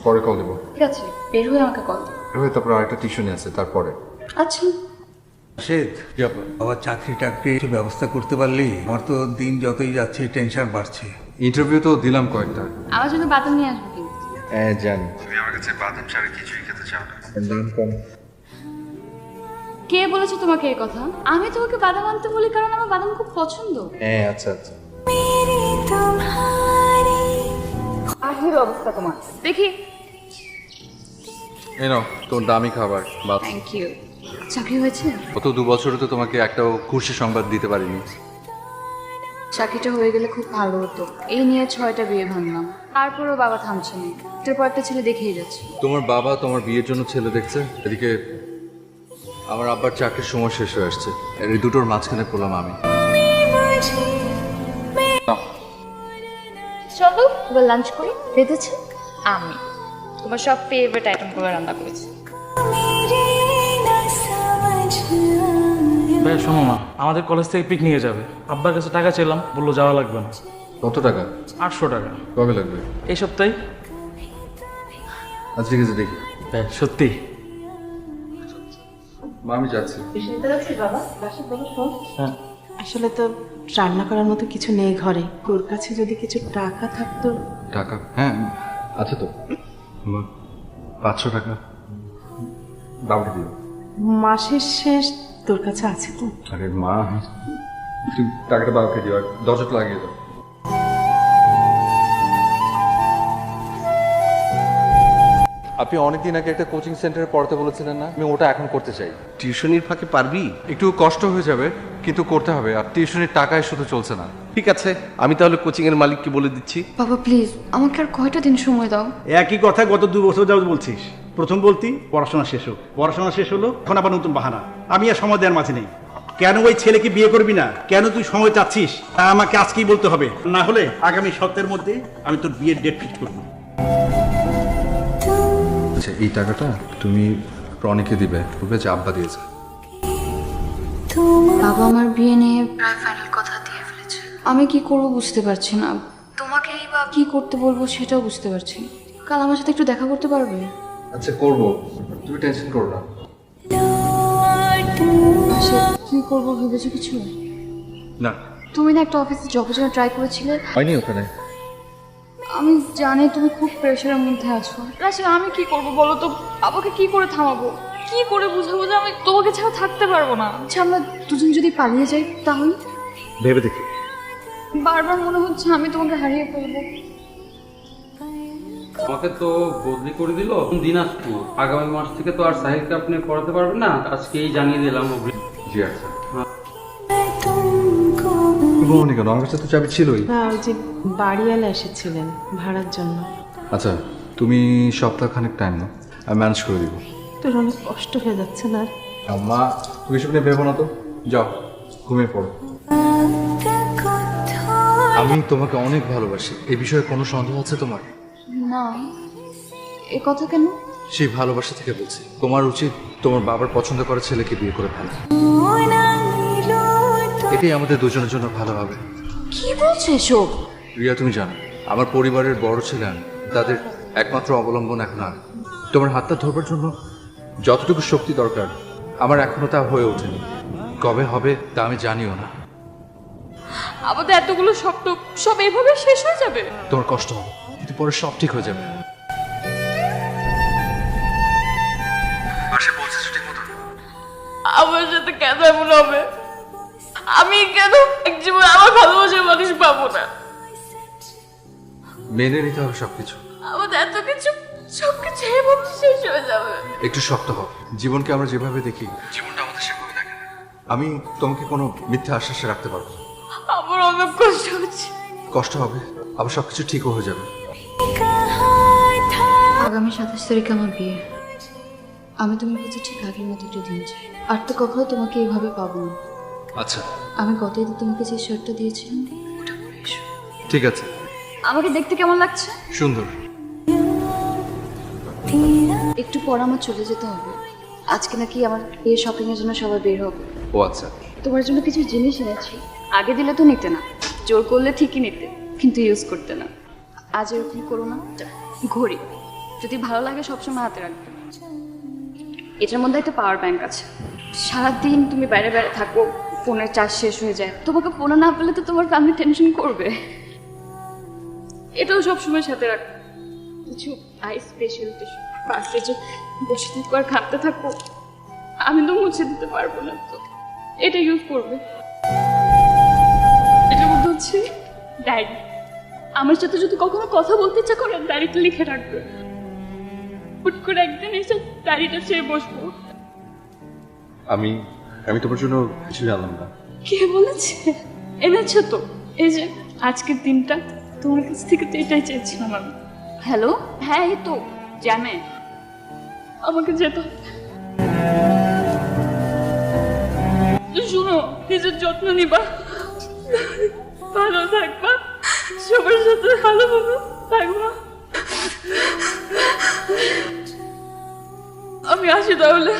পরে কল দেবো। ঠিক আছে, বের হয়ে আমাকে কল দিও। এভাবে তারপর আরেকটা টিউশনি আছে তারপরে। আচ্ছা। রাশেদ, বাবার চাকরি টাকরি কিছু ব্যবস্থা করতে পারলি? আমার তো দিন যতই যাচ্ছে টেনশন বাড়ছে। ইন্টারভিউ তো দিলাম কয়েকটা। আমার জন্য বাদাম নিয়ে আসবো কিন্তু। হ্যাঁ জানি, তুমি আমার কাছে বাদাম ছাড়া কিছুই খেতে চাও না। দাম কম। কে বলেছে তোমাকে এই কথা? আমি তোমাকে বাদাম আনতে বলি কারণ আমার বাদাম খুব পছন্দ। হ্যাঁ আচ্ছা আচ্ছা। আহের অবস্থা তোমার দেখি। এই নাও তোর দামি খাবার। Thank you. চাকরি হয়েছে? গত 2 বছরে তো তোমাকে একটাও খুশি সংবাদ দিতে পারিনি। চাকরিটা হয়ে গেলে খুব ভালো হতো। এই নিয়ে 6টা বিয়ে ভাঙলাম, তারপরেও বাবা থামছে না। একটার পর একটা ছেলে দেখেই যাচ্ছে। তোমার বাবা তোমার বিয়ের জন্য ছেলে দেখছে, এদিকে আমার আব্বার চাকরির সময় শেষ হয়ে আসছে। এই দুটোর মাঝখানে পড়লাম আমি। চলো এবার লাঞ্চ করি। বেঁধেছে আমি তোমার সব ফেভারিট আইটেমগুলো রান্না করেছি। ভাই শোনো না, আমাদের কলেজ থেকে পিকনিকে যাবে। আব্বার কাছে টাকা চাইলাম, বললো যাওয়া লাগবে না। কত টাকা? 800 টাকা। কবে লাগবে? এই সপ্তাহে। আচ্ছা ঠিক আছে দেখি। ভাই সত্যি? মা আমি যাচ্ছি। হ্যাঁ। আসলে তো রান্না করার মতো কিছু নেই ঘরে। তোর কাছে যদি কিছু টাকা থাকতো। টাকা? হ্যাঁ আছে তো। 500 টাকা বাবাকে দিও। মাসের শেষ তোর কাছে আছে তো? আরে মা, তুই টাকাটা বাবাকে দিও আর দরজাটা লাগিয়ে দাও। আপনি অনেকদিন আগে একটা কোচিং সেন্টারে পড়াতে বলেছিলেন না? আমি ওটা এখন করতে চাই। টিউশনির ফাঁকে পারবি? একটু কষ্ট হয়ে যাবে কিন্তু করতে হবে। আর টিউশনির টাকায় শুধু চলছে না। ঠিক আছে, আমি তাহলে কোচিং এর মালিককে বলে দিচ্ছি। বাবা প্লিজ আমাকে আর কয়টা দিন সময় দাও। একই কথা গত 2 বছর যাবত বলছিস। প্রথম বলতি পড়াশোনা শেষ হোক, পড়াশোনা শেষ হলো, এখন আবার নতুন বাহানা। আমি আর সময় দেওয়ার মাঝে নেই। কেন ওই ছেলেকে বিয়ে করবি না? কেন তুই সময় চাচ্ছিস তা আমাকে আজকেই বলতে হবে, না হলে আগামী সপ্তাহের মধ্যে আমি তোর বিয়ের ডেট ফিক্স করবো। আচ্ছা এই টাকাটা তুমি রনিকে দিবে, বলবে যে আব্বা দিয়েছে। বাবা আমার বিয়ে নিয়ে প্রায় ফাইনাল কথা দিয়ে ফেলেছে। আমি কি করব বুঝতে পারছি না। তোমাকেই বা কি করতে বলবো সেটাও বুঝতে পারছি না। কাল আমার সাথে একটু দেখা করতে পারবে? আচ্ছা করবো, তুমি টেনশন করো না। সে কি করবো ভেবেছো কিছু? না তুমি না একটা অফিসে জবের জন্য ট্রাই করেছিলে? হয়নি ওখানে। আমি জানি তুমি খুব প্রেশারের মধ্যে আছো। রাশি আমি কি করব বলো তো? বাবাকে কি করে থামাবো? কি করে বুঝাবো যে আমি তোমাকে ছাড়া থাকতে পারবো না? আচ্ছা আমরা দুজন যদি পালিয়ে যাই তাহলে? ভেবে দেখি। বারবার মনে হচ্ছে আমি তোমাকে হারিয়ে ফেলবো। আমাকে তো বদলি করে দিল দিনাজপুর। আগামী মাস থেকে তো আর সাহিলকে আপনি পড়াতে পারবেন না, আজকেই জানিয়ে দিলাম। জি আচ্ছা। বলনি কেন? আমার কাছে তো চাবি ছিলই। না, ওই যে বাড়িওয়ালা এসেছিলেন ভাড়ার জন্য। আচ্ছা তুমি সপ্তাহখানেক টাইম নাও, আমি ম্যানেজ করে দিব। তোর অনেক কষ্ট হয়ে যাচ্ছে না? মা তুমি এসব নিয়ে ভেবো না তো, যাও ঘুমিয়ে পড়ো। আমি তোমাকে অনেক ভালোবাসি, এই বিষয়ে কোনো সন্দেহ আছে তোমার? না, এ কথা কেন? সেই ভালোবাসা থেকে বলছি, তোমার উচিত তোমার বাবার পছন্দ করা ছেলেকে বিয়ে করে ফেলা। এটাই আমাদের দুজনের জন্য ভালো হবে। কি বলছো এসব? রিয়া তুমি জানো আমার পরিবারের বড় ছেলে আমি, তাদের একমাত্র অবলম্বন এখন আমি। তোমার হাতটা ধরবার জন্য যতটুকু শক্তি দরকার আমার এখনো তা হয়ে ওঠেনি। কবে হবে তা আমি জানিও না। আমাদের এতগুলো স্বপ্ন সব এভাবে শেষ হয়ে যাবে? তোমার কষ্ট হবে কিন্তু পরে সব ঠিক হয়ে যাবে। আমার সাথে কেন এমন হবে? আমি কেন এক জীবন আমার ভালোবাসার মানুষ পাবো না? মেনে নিতে হবে সবকিছু। আমাদের এত কিছু সবকিছু এভাবে শেষ হয়ে যাবে? একটু শক্ত হও। জীবনকে আমরা যেভাবে দেখি জীবনটা আমাদের সেভাবে দেখে না। আমি তোমাকে কোনো মিথ্যা আশ্বাসে রাখতে পারবো না। আমার অনেক কষ্ট হচ্ছে। কষ্ট হবে, আবার সবকিছু ঠিকও হয়ে যাবে। আগামী 27 তারিখে আমার বিয়ে। আমি তোমার কাছে ঠিক আগের মতো একটা দিন চাই। আর তো কখনো তোমাকে এইভাবে পাবো না। আচ্ছা আমি গত ঈদে তোমাকে যে শার্টটা দিয়েছিলাম ওটা পরে এসো। ঠিক আছে। আমাকে দেখতে কেমন লাগছে? সুন্দর। একটু পর আমার চলে যেতে হবে। আজকে নাকি আমার বিয়ে শপিং এর জন্য সবাই বের হবে। ও আচ্ছা। তোমার জন্য কিছু জিনিস এনেছি। আগে দিলে তো নিতে না, জোর করলে ঠিকই নিতে, কিন্তু ইউজ করতে না। আজ এরকম করো না। ঘড়ি যদি ভালো লাগে সবসময় হাতে রাখবে। এটার মধ্যে একটা পাওয়ার ব্যাংক আছে। সারাদিন তুমি বাইরে বাইরে থাকো, ফোনের চার্জ শেষ হয়ে যায়, তোমাকে ফোনে না পেলে তো তোমার ফ্যামিলি টেনশন করবে। এটাও সবসময় সাথে রাখো। কিছু আই স্পেশাল টিস্যু পাশে যে বসে থাকো আর খাটতে থাকো, আমি তো মুছে দিতে পারবো না, তো এটা ইউজ করবে। এটার মধ্যে হচ্ছে ডায়েরি। আমার সাথে যদি কখনো কথা বলতে ইচ্ছা করে ডায়েরিটা লিখে রাখবে। হুট করে একদিন এসে ডায়েরিটা ছেড়ে বসবো। আমি তোমার জন্য কিছু জানলাম না। কে বলেছে? এনেছো তো। এই যে আজকের দিনটা তোমার কাছ থেকে তো এটাই চেয়েছিলাম আমি। হ্যালো, হ্যাঁ এই তো জানে, আমাকে যেতে হবে। শুনো, নিজের যত্ন নিবা, ভালো থাকবা, সবার সাথে ভালোভাবে থাকবা। আমি আসি তাহলে।